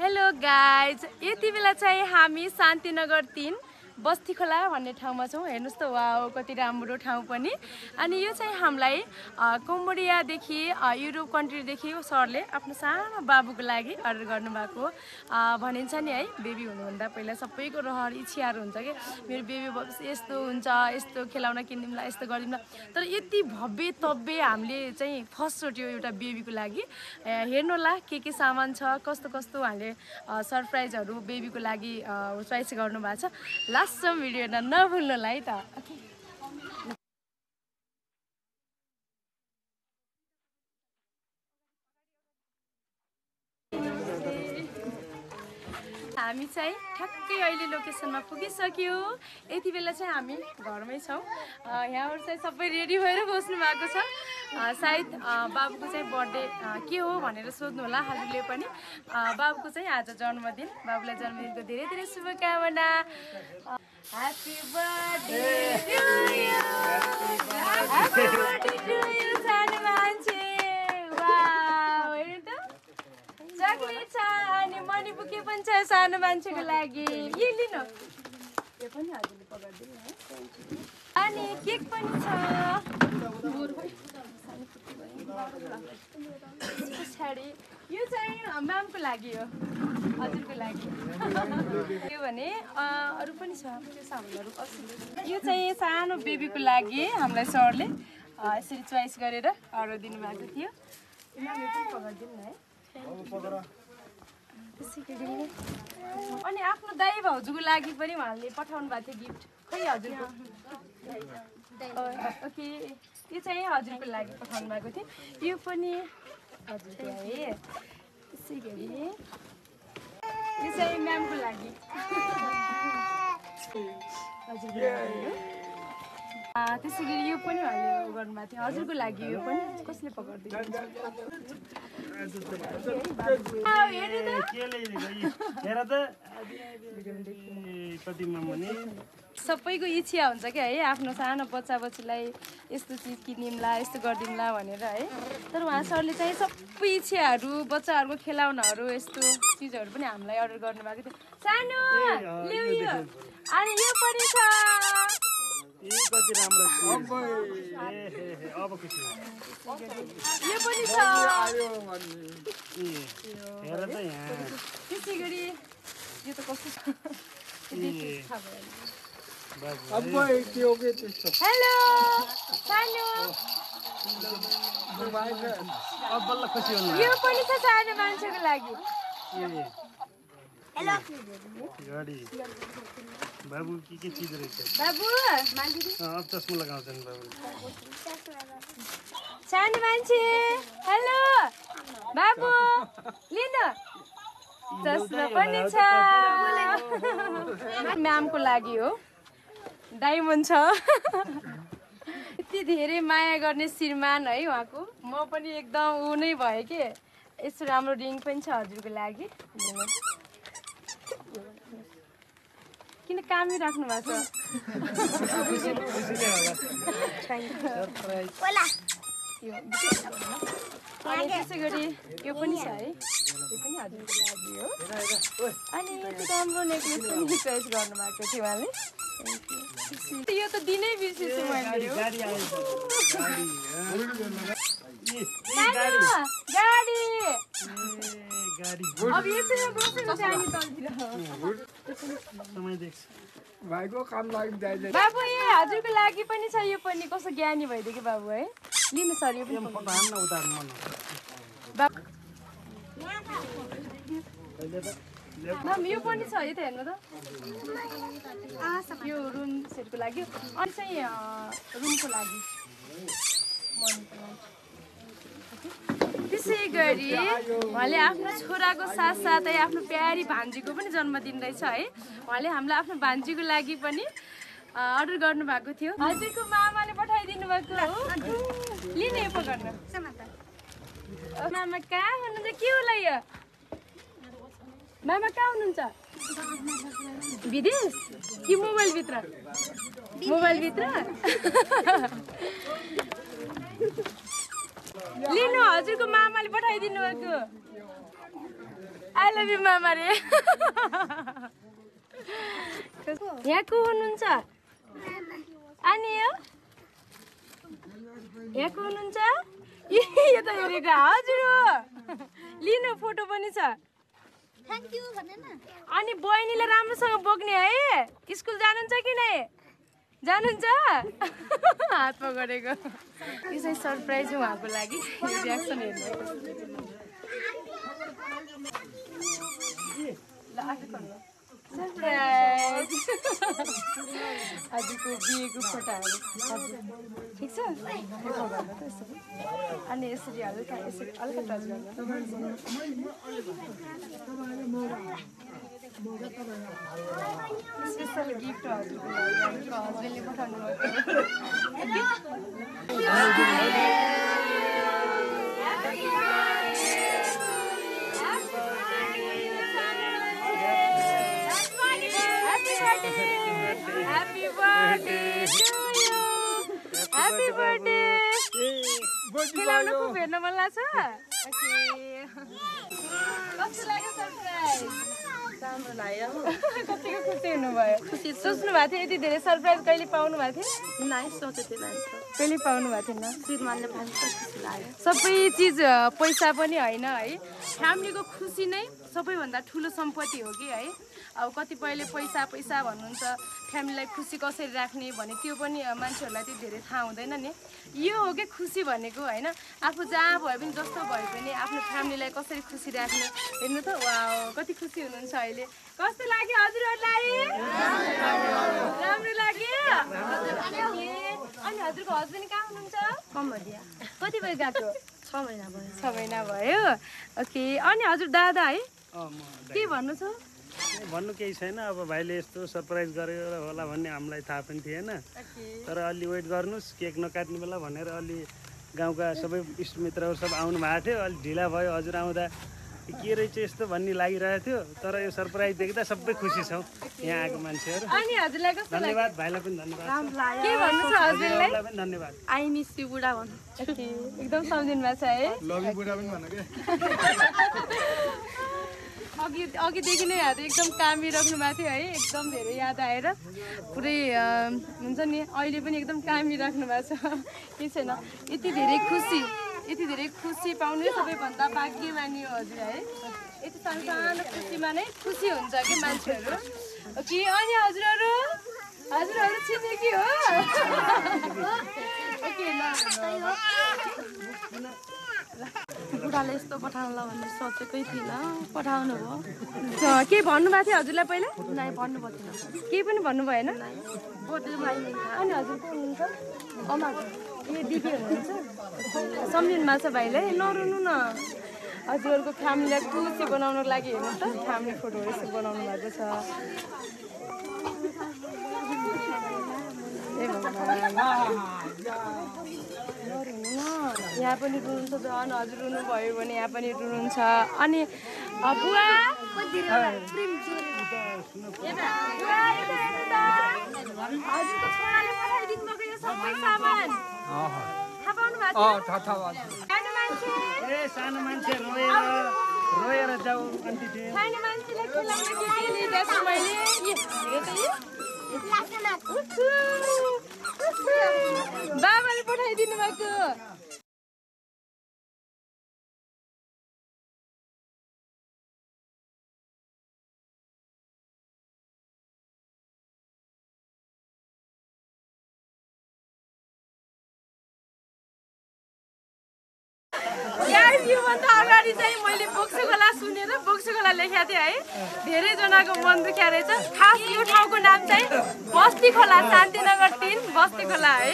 Hello guys, यति बेला चाहिँ हामी शान्तिनगर 3 बस्ती खोला भन्ने ठाउँमा छौँ। हेर्नुस् त वाओ कति राम्रो ठाउँ पनि। अनि यो चाहिँ हामीलाई कम्बोडियादेखि युरोप कन्ट्रीदेखि सरले आफ्नो सानो बाबुको लागि अर्डर गर्नुभएको भनिन्छ नि है। बेबी हुनुभन्दा पहिला सबैको रहर इच्छाहरू हुन्छ कि मेरो बेबी यस्तो हुन्छ, यस्तो खेलाउन किनिदिउँला, यस्तो गरिदिउँला। तर यति भव्य तव्य हामीले चाहिँ फर्स्ट रोट्यो एउटा बेबीको लागि। हेर्नु होला के सामान छ, कस्तो कस्तो हामीले सरप्राइजहरू बेबीको लागि चोइस गर्नुभएको छ। लास्टसम्म भिडियो नभुल्नुहोला है त। हामी चाहिँ ठ्याक्कै अहिले लोकेसनमा पुगिसक्यो। यति बेला चाहिँ हामी घरमै छौँ। यहाँबाट चाहिँ सबै रेडी भएर बस्नु भएको छ। सायद बाबुको चाहिँ बर्थडे के हो भनेर सोध्नु होला हजुरले पनि। बाबुको चाहिँ आज जन्मदिन। बाबुलाई जन्मदिनको धेरै धेरै शुभकामना। Happy birthday to you, happy birthday to you सानो मान्छे। वाउ, हेर्नु त चकलेट छ अनि मनी बुके पनि छ सानो मान्छेको लागि। यो लिनु, यो पनि हजुरले पकाइदिनु है। अनि केक पनि छ। पछाडि यो चाहिँ म्यामको लागि हो, हजुरको लागि। यो भने अरू पनि छ त्यो सामानहरू। यो चाहिँ सानो बेबीको लागि हामीलाई सरले यसरी चोइस गरेर अर्डर दिनुभएको थियो। म्यामले पनि पकाइदिनु न है। अनि आफ्नो दाइ भाउजूको लागि पनि उहाँले पठाउनु भएको थियो गिफ्ट। खै हजुरको? ओके, यो चाहिँ हजुरको लागि पठाउनु भएको थियो। यो पनि हजुरको है। यसै गरी यो चाहिँ म्यामको लागि, हजुरको लागि हो। त्यसै गरी यो पनि उहाँले गर्नुभएको थियो हजुरको लागि। यो पनि कसले पकाउँदै सबैको इच्छा हुन्छ क्या है, आफ्नो सानो बच्चा बच्चीलाई यस्तो चिज किनिदिउँला, यस्तो गरिदिउँला भनेर है। तर उहाँ सरले चाहिँ सबै इच्छाहरू, बच्चाहरूको खेलाउनाहरू, यस्तो चिजहरू पनि हामीलाई अर्डर गर्नुभएको थियो। सानो ल्याउ यो। अनि यो पनि छ। कति राम्रो यो पनि छ। त्यसै गरी यो त कस्तो छ। हेलो सानो, यो पनि छ सानो मान्छेको लागि। हेलो बाबु के चीज रहेछ? बाबु अब चस्मा लगाउँछन् बाबु। सानो मान्छे हेलो बाबु लिनु, चस्मा पनि छ। म्यामको लागि हो, डायमन्ड छ। यति धेरै माया गर्ने श्रीमान है उहाँको। म पनि एकदम ऊ नै भएँ कि यस्तो राम्रो रिङ पनि छ हजुरको लागि। किन कामै राख्नु भएको छ? त्यसै गरी यो पनि छ है, यो पनि हजुरको लागि हो। अनि यति राम्रो नेक्लेस पनि चोइस गर्नुभएको थियो उहाँले। यो त दिनै बिर्सेछु मैले। गाडी अब यसरी बसेर जाने तलतिर भाइको काम लागि जाइले। बाबु ए हजुरको लागि पनि छ। यो पनि कस्तो ज्ञानी भइदियो कि बाबु है। लिनु सर, यो पनि म्याम यो पनि छ। यो त हेर्नु त, यो रुम सेटको लागि। अनि चाहिँ रुमको लागि, मर्निङको लागि। त्यसै गरी उहाँले आफ्नो छोराको साथसाथै आफ्नो प्यारी भान्जीको पनि जन्मदिन रहेछ है। उहाँले हामीलाई आफ्नो भान्जीको लागि पनि अर्डर गर्नुभएको थियो। हजुरको मामाले पठाइदिनु भएको हो। लिनु यो पकाउनु। मामा कहाँ हुनुहुन्छ? के होला यो? मामा कहाँ हुनुहुन्छ? विदेश कि मोबाइलभित्र? मोबाइलभित्र। लिनु हजुरको मामाले पठाइदिनु भएको। आई लभ यु मामा रे यहाँ को हुनुहुन्छ अनि यहाँ को हुनुहुन्छ यो त हेरेको हजुर हो लिनु फोटो पनि छ थ्याङ्क यू भन्ने न अनि बहिनीले राम्रोसँग बोक्ने है स्कुल जानुहुन्छ कि नै जानुहुन्छ हात पकडेको यो चाहिँ सरप्राइज हो उहाँको लागि रियाक्सन हेर्नु सरप्राइज आजको बिहेको फोटोहरू ठिक छ अनि यसरी हल्का टच गर्नु स्पेसल गिफ्ट हजुरको लागि हस्बेन्डले पठाउनु Happy birthday to you. Happy birthday. खेलाउनु खूब हेर्न मन लाग्छ कस्तो लाग्यो सरप्राइज राम्रो लाग्यो कतिको खुसी हुनुभयो सोच्नु भएको थियो यति धेरै सरप्राइज कहिले पाउनु भएको थियो कहिले पाउनु भएको थिएन सबै चिज पैसा पनि होइन है फ्यामिलीको खुसी नै सबैभन्दा ठुलो सम्पत्ति हो कि है अब कतिपयले पैसा भन्नुहुन्छ फ्यामिलीलाई खुसी कसरी राख्ने भने त्यो पनि मान्छेहरूलाई त्यति धेरै थाहा हुँदैन नि यो हो कि खुसी भनेको होइन आफू जहाँ भए पनि जस्तो भए पनि आफ्नो फ्यामिलीलाई कसरी खुसी राख्ने हेर्नु त वाउ कति खुसी हुनुहुन्छ अहिले कस्तो लाग्यो हजुरहरूलाई राम्रो लाग्यो अनि हजुरको हस्बेन्ड कहाँ हुनुहुन्छ कम्बोडिया कति बजी गएको 6 महिना भयो ओके अनि हजुर दादा है के भन्नु छ भन्नु केही छैन अब भाइले यस्तो सरप्राइज गरेर होला भन्ने हामीलाई थाहा पनि थिएन तर अलि वेट गर्नुहोस् केक नकाट्ने बेला भनेर अलि गाउँका सबै इष्टमित्रहरू सब आउनु भएको थियो अलि ढिला भयो हजुर आउँदा के रहेछ यस्तो भन्ने लागिरहेको थियो तर यो सरप्राइज देख्दा सबै खुसी छौँ यहाँ आएको मान्छेहरू अनि हजुरलाई कस्तो धन्यवाद भाइलाई पनि धन्यवाद के भन्नु छ हस्बेन्डलाई पनि धन्यवाद आई मिस यु बुढा भन्नु एकदम सम्झिनु भएको छ है लभी बुढा पनि भन के अघिदेखि नै हात एकदम कामिराख्नु भएको थियो है एकदम धेरै याद आएर पुरै हुन्छ नि अहिले पनि एकदम कामिराख्नु भएको छ के छैन यति धेरै खुसी पाउने सबैभन्दा भाग्यमानी हो हजुर है यति सानो खुसीमा नै खुसी हुन्छ कि मान्छेहरू कि अनि हजुरहरू चिन्ने कि हो बुढाले यस्तो पठाउनुला भन्ने सोचेकै थिइनँ पठाउनु भयो के भन्नुभएको थियो हजुरलाई पहिला नै भन्नुभएको थिएन केही पनि भन्नु भएन बोटमा अनि हजुर को हुनुहुन्छ अमा ए दिदी हुनुहुन्छ सम्झिनु भएको छ भाइले नरुनु न हजुरहरूको फ्यामिलीलाई खुसी बनाउनको लागि हेर्नु त फ्यामिली फोटोहरू यसो बनाउनु भएको छ यहाँ पनि रुनुहुन्छ झन् हजुर रुनु भयो भने यहाँ पनि रुनुहुन्छ अनि बुवा हजुरको छोराले पठाइदिनु भएको यो सबै सामान थाहा पाउनु भएको सानो मान्छे रोएर जाऊ अन्ति सानो मान्छेलाई खेलाउन के लिएको छु मैले बाबाले पठाइदिनु भएको योभन्दा अगाडि चाहिँ मैले बोक्सुगोला सुनेर बोक्सुगोला लेखेको थिएँ है धेरैजनाको मन दुख्या रहेछ खास यो ठाउँको नाम चाहिँ बस्ती खोला शान्तिनगर 3 बस्ती खोला है